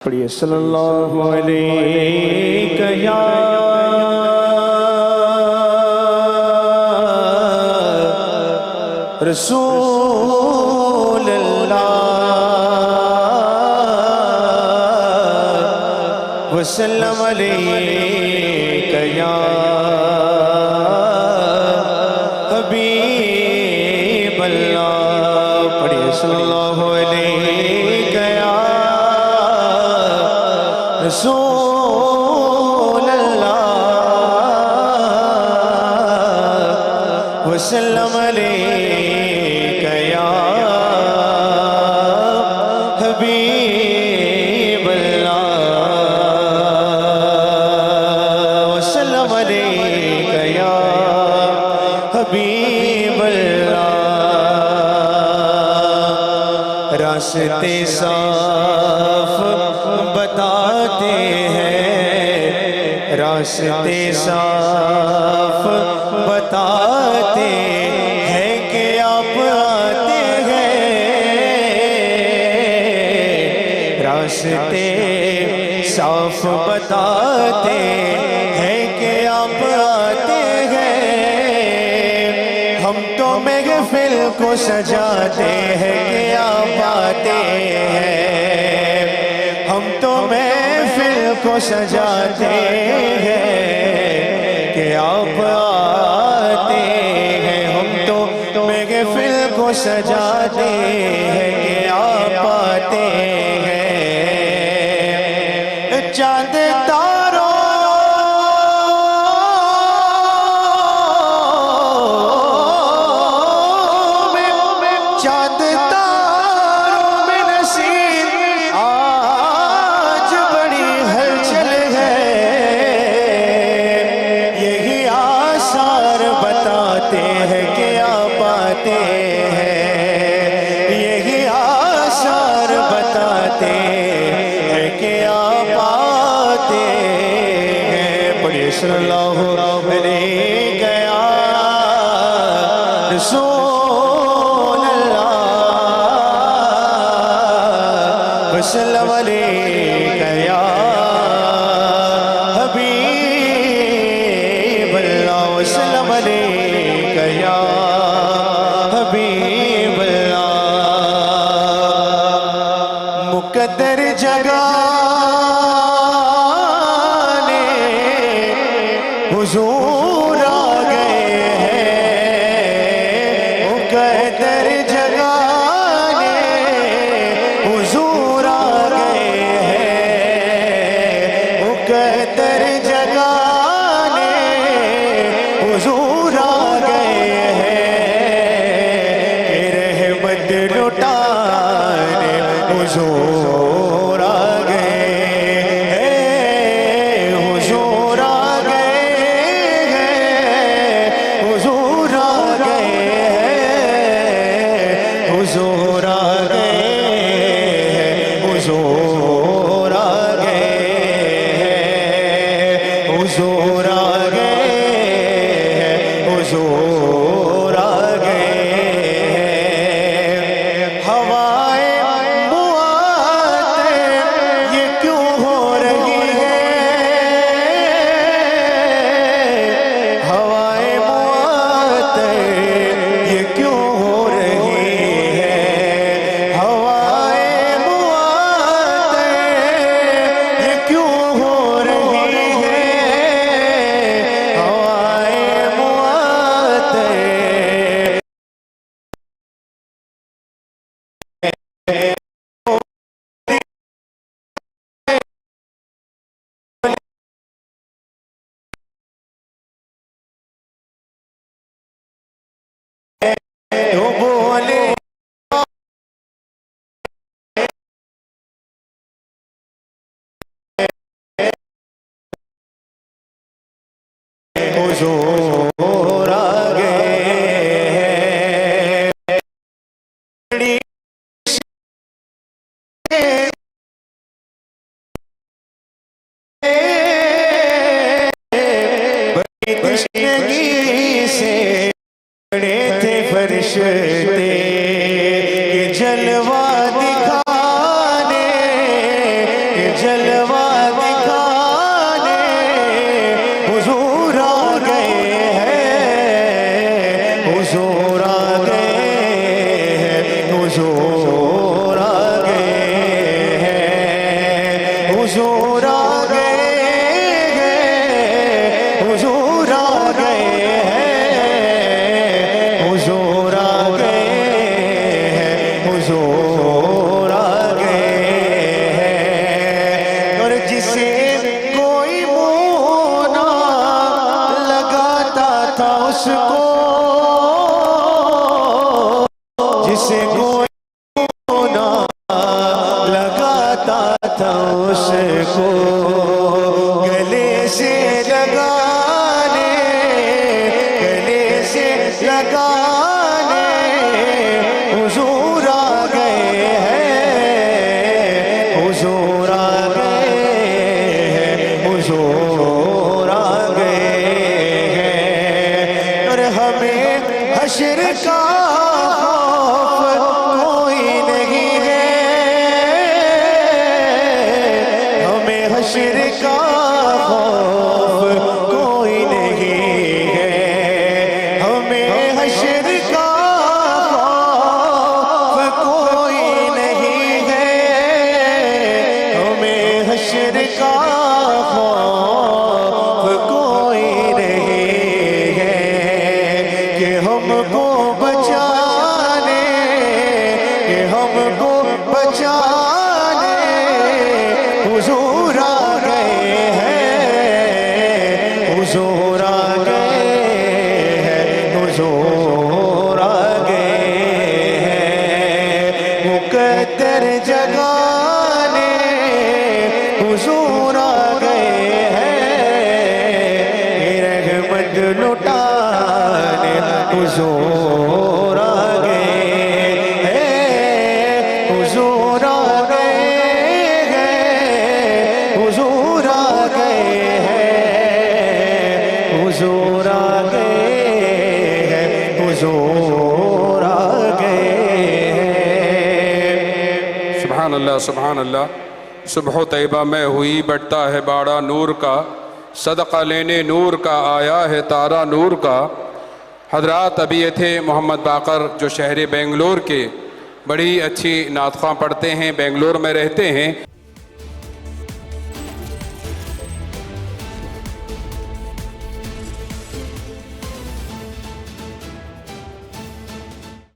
پڑھیے صلی اللہ علیہ یا رسول اللہ وسلم علیہ یا حبیب اللہ پڑھیے صلی اللہ علیہ یا رسول اللہ وسلم علیک یا حبیب اللہ وسلم علیک یا حبیب اللہ راستے صاف بتاتے ہیں راستے صاف بتاتے ہیں کہ آپ آتے ہیں راستے صاف بتاتے ہیں کہ آپ آتے ہیں ہم تو محفل کو سجاتے ہیں کہ آپ آتے ہیں ہم تو محفل کو سجاتے ہیں کہ آپ آتے ہیں ہم تو محفل کو سجاتے ہیں کہ آپ آتے ہیں چاند تاروں میں چاند تاروں میں نصیب آج بڑی ہلچل ہے یہی آثار بتاتے ہیں کہ آپ آتے ہیں یہی آثار بتاتے ہیں کہ آپ آتے ہیں پڑھیے صلی اللہ علیہ یا رسول اللہ وسلم علیک یا حبیب اللہ وسلم علیک یا حبیب اللہ مقدر جگانے حضور آ گئے ہیں مقدر جگانے حضور آ گئے ہیں مقدر جگانے حضور آ گئے ہیں رحمت لٹانے حضور آ گئے ہیں حضور آ گئے ہیں حضور آ گئے ہیں حضور آ گئے ہیں حضور آ گئے ہیں حضور آ گئے ہیں حضور آ گئے ہیں ہوائیں معطر یہ کیوں ہو رہی ہے ہوائیں معطر یہ کیوں ہو رہی ہے ہوائیں معطر یہ کیوں ہو رہی ہے ہوائیں معطر تو بولے حضور آ گئے بڑی تشنگی سے کھڑے تھے فرشتے یہ جلوہ دکھانے جلوہ دکھانے حضور آ گئے ہیں، حضور آ گئے ہیں، حضور آ گئے ہیں، حضور آ گئے ہیں، حضور آ گئے ہیں، حضور آ گئے ہیں، حضور آ گئے ہیں۔ اور جسے کوئی منہ نہ لگاتا تھا اس کو، جسے کوئی منہ نہ لگاتا تھا اس کو، گلے سے لگانے، گلے سے لگانے حضور آ گئے ہیں، حضور آ گئے ہیں، حضور آ گئے ہیں۔ اور ہمیں حشر کا خوف کوئی نہیں ہے، ہمیں حشر کا خوف کوئی نہیں ہے، ہمیں حشر کا خوف کوئی نہیں ہے، ہمیں حشر کا خوف کوئی نہیں ہے، کہ ہم کو بچانے، کہ ہم کو بچانے حضور آ گئے ہیں، حضور آ گئے ہیں، حضور آ گئے ہیں۔ مقدر جگانے حضور آ گئے ہیں، رحمت لٹانے حضور آ گئے ہیں، حضور آ گئے ہیں، حضور آ گئے ہیں، حضور آ گئے ہیں، حضور آ گئے ہیں۔ سبحان اللہ سبحان اللہ۔ صبح و طیبہ میں ہوئی بڑھتا ہے باڑا نور کا، صدقہ لینے نور کا آیا ہے تارا نور کا۔ حضرات ابھی یہ تھے محمد باقر جو شہر بنگلور کے بڑی اچھی نعت خواں پڑھتے ہیں، بنگلور میں رہتے ہیں۔